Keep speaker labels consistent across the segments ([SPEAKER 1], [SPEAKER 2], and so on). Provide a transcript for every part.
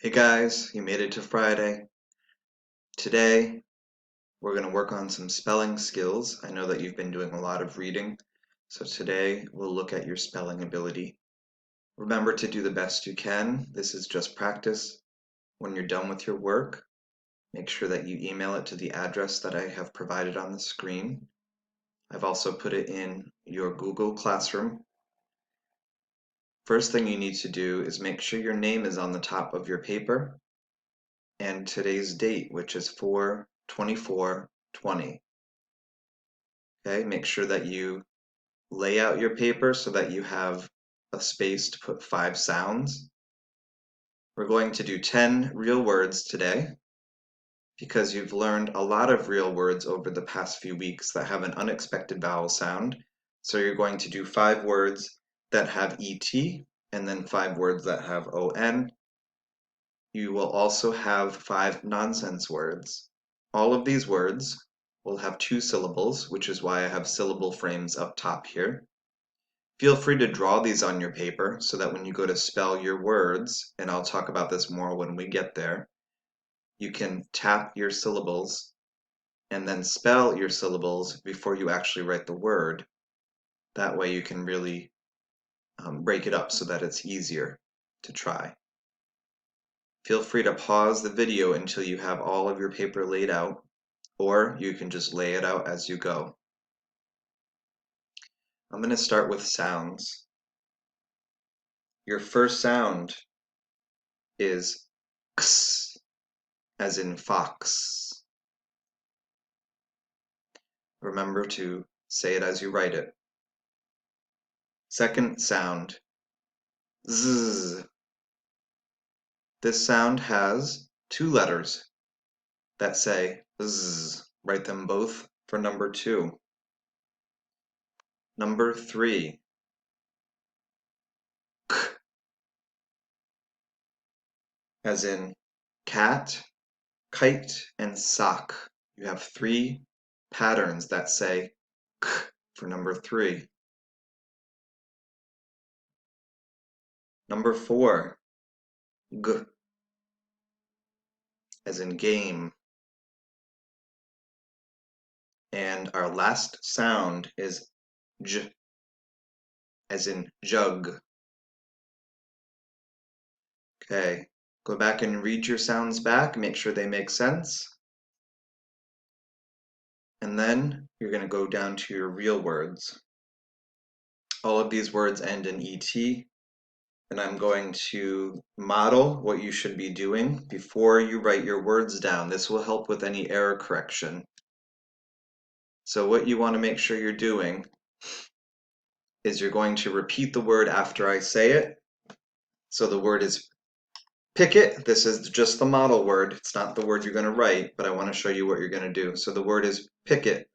[SPEAKER 1] Hey guys, you made it to Friday. Today, we're going to work on some spelling skills. I know that you've been doing a lot of reading, so today we'll look at your spelling ability. Remember to do the best you can. This is just practice. When you're done with your work, make sure that you email it to the address that I have provided on the screen. I've also put it in your Google Classroom. First thing you need to do is make sure your name is on the top of your paper and today's date, which is 4/24/20. Okay, make sure that you lay out your paper so that you have a space to put 5 sounds. We're going to do 10 real words today because you've learned a lot of real words over the past few weeks that have an unexpected vowel sound. So you're going to do 5 words that have ET and then 5 words that have ON. You will also have 5 nonsense words. All of these words will have 2 syllables, which is why I have syllable frames up top here. Feel free to draw these on your paper so that when you go to spell your words, and I'll talk about this more when we get there, you can tap your syllables and then spell your syllables before you actually write the word. That way you can really break it up so that it's easier to try. Feel free to pause the video until you have all of your paper laid out, or you can just lay it out as you go. I'm going to start with sounds. Your first sound is x, as in fox. Remember to say it as you write it. Second sound, z. This sound has 2 letters that say z. Write them both for number 2. Number 3, k, as in cat, kite, and sock. You have 3 patterns that say k for number 3. Number 4, g, as in game. And our last sound is j, as in jug. Okay, go back and read your sounds back, make sure they make sense. And then you're going to go down to your real words. All of these words end in ET, and I'm going to model what you should be doing before you write your words down. This will help with any error correction. So what you want to make sure you're doing is you're going to repeat the word after I say it. So the word is picket. This is just the model word. It's not the word you're going to write, but I want to show you what you're going to do. So the word is picket.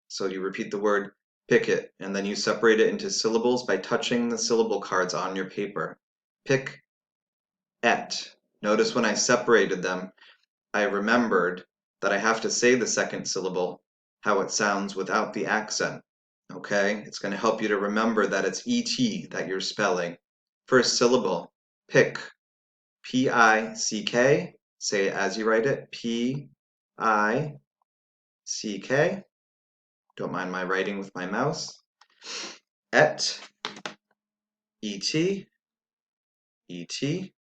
[SPEAKER 1] So you repeat the word picket, and then you separate it into syllables by touching the syllable cards on your paper. Pick, et. Notice when I separated them, I remembered that I have to say the second syllable, how it sounds without the accent. Okay? It's going to help you to remember that it's ET that you're spelling. First syllable, pick. P-I-C-K. Say it as you write it. P-I-C-K. Don't mind my writing with my mouse. Et. E-T. E-T.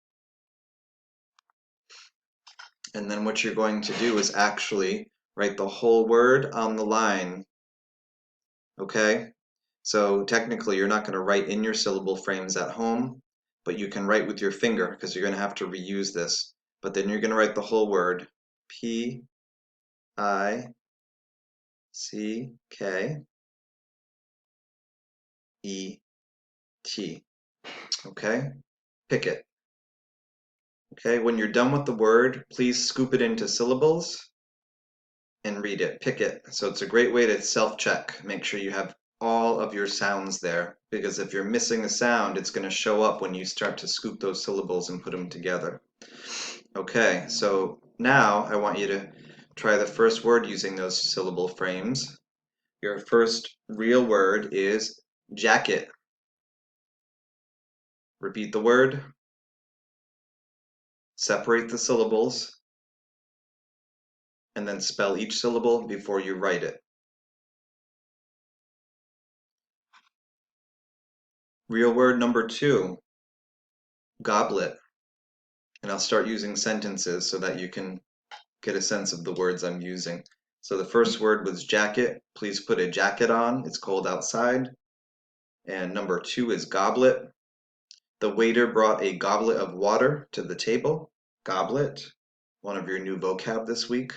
[SPEAKER 1] And then what you're going to do is actually write the whole word on the line. Okay? So technically you're not going to write in your syllable frames at home, but you can write with your finger because you're going to have to reuse this. But then you're going to write the whole word. P-I-C-K. E-T. Okay? Pick it. Okay, when you're done with the word, please scoop it into syllables and read it. Pick it. So it's a great way to self-check. Make sure you have all of your sounds there, because if you're missing a sound, it's going to show up when you start to scoop those syllables and put them together. Okay, so now I want you to try the first word using those syllable frames. Your first real word is jacket. Repeat the word. separate the syllables, and then spell each syllable before you write it. Real word number 2, goblet. And I'll start using sentences so that you can get a sense of the words I'm using. So the first word was jacket. Please put a jacket on. It's cold outside. And number 2 is goblet. The waiter brought a goblet of water to the table. Goblet, one of your new vocab this week.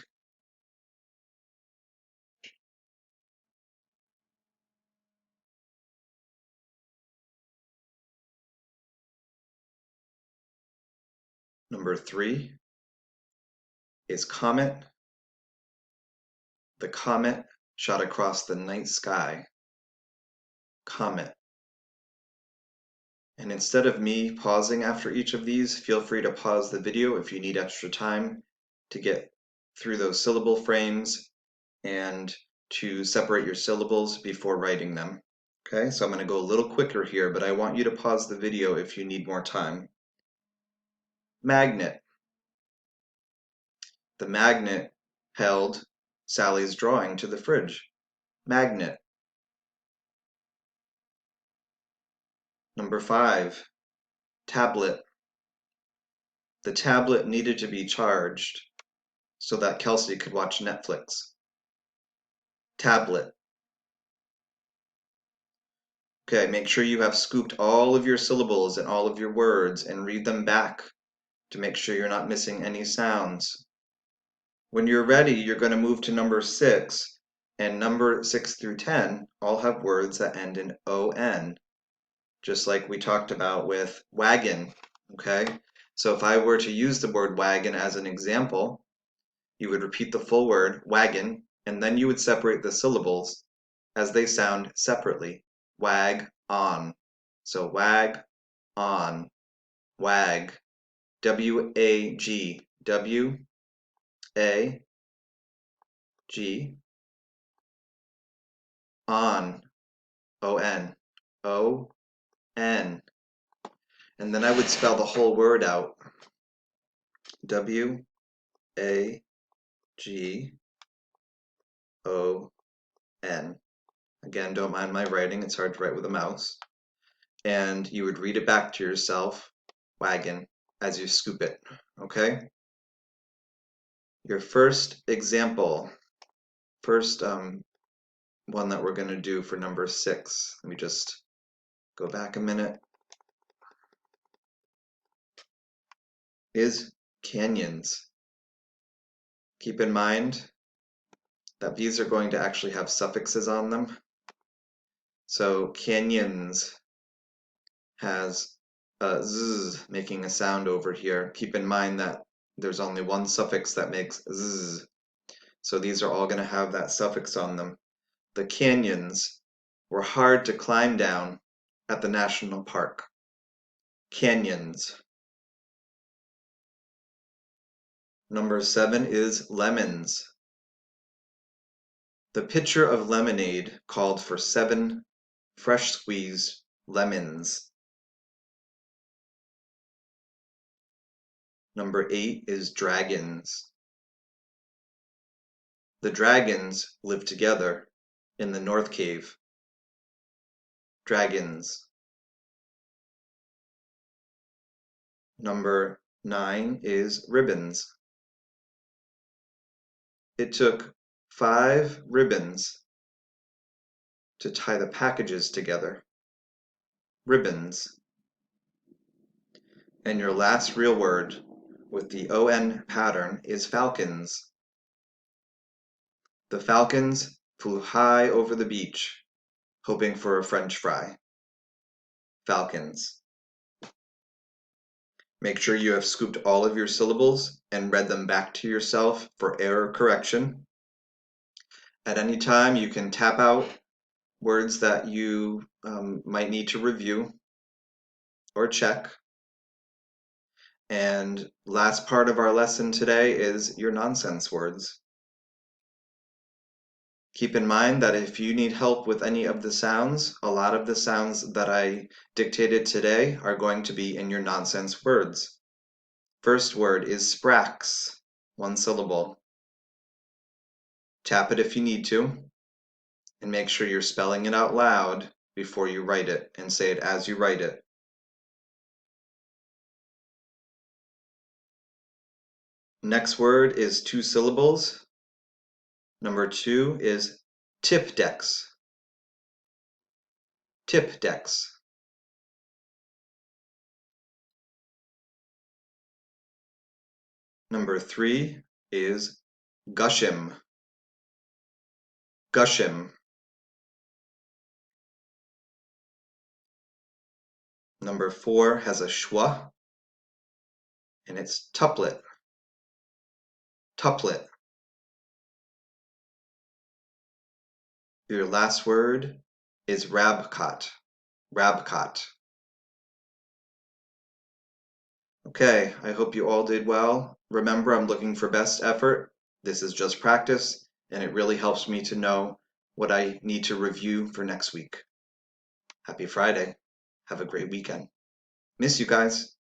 [SPEAKER 1] Number 3 is comet. The comet shot across the night sky. Comet. And instead of me pausing after each of these, feel free to pause the video if you need extra time to get through those syllable frames and to separate your syllables before writing them. Okay, so I'm going to go a little quicker here, but I want you to pause the video if you need more time. Magnet. The magnet held Sally's drawing to the fridge. Magnet. Number 5, tablet. The tablet needed to be charged so that Kelsey could watch Netflix. Tablet. Okay, make sure you have scooped all of your syllables and all of your words and read them back to make sure you're not missing any sounds. When you're ready, you're going to move to number 6, and number 6 through 10 all have words that end in O-N, just like we talked about with wagon, okay? So if I were to use the word wagon as an example, you would repeat the full word, wagon, and then you would separate the syllables as they sound separately. Wag on. So wag on. Wag. W-A-G. W-A-G. On. O-N. O-N. And then I would spell the whole word out. W-A-G-O-N. Again, don't mind my writing, it's hard to write with a mouse. And you would read it back to yourself, wagon, as you scoop it, okay? Your first example, first one that we're going to do for number 6. Let me just go back a minute. Is canyons. Keep in mind that these are going to actually have suffixes on them. So canyons has a z making a sound over here. Keep in mind that there's only one suffix that makes z. So these are all going to have that suffix on them. The canyons were hard to climb down at the national park. Canyons. Number 7 is lemons. The pitcher of lemonade called for 7 fresh squeezed lemons. Number 8 is dragons. The dragons live together in the North Cave. Dragons. Number 9 is ribbons. It took 5 ribbons to tie the packages together. Ribbons. And your last real word with the O-N pattern is falcons. The falcons flew high over the beach, hoping for a French fry. Falcons. Make sure you have scooped all of your syllables and read them back to yourself for error correction. At any time, you can tap out words that you might need to review or check. And last part of our lesson today is your nonsense words. Keep in mind that if you need help with any of the sounds, a lot of the sounds that I dictated today are going to be in your nonsense words. First word is sprax, 1 syllable. Tap it if you need to, and make sure you're spelling it out loud before you write it, and say it as you write it. Next word is 2 syllables. Number 2 is Tipdex. Tipdex. Number 3 is Gushim. Gushim. Number 4 has a schwa, and it's tuplet. Tuplet. Your last word is rabcot. Rabcot. Okay, I hope you all did well. Remember, I'm looking for best effort. This is just practice, and it really helps me to know what I need to review for next week. Happy Friday. Have a great weekend. Miss you guys.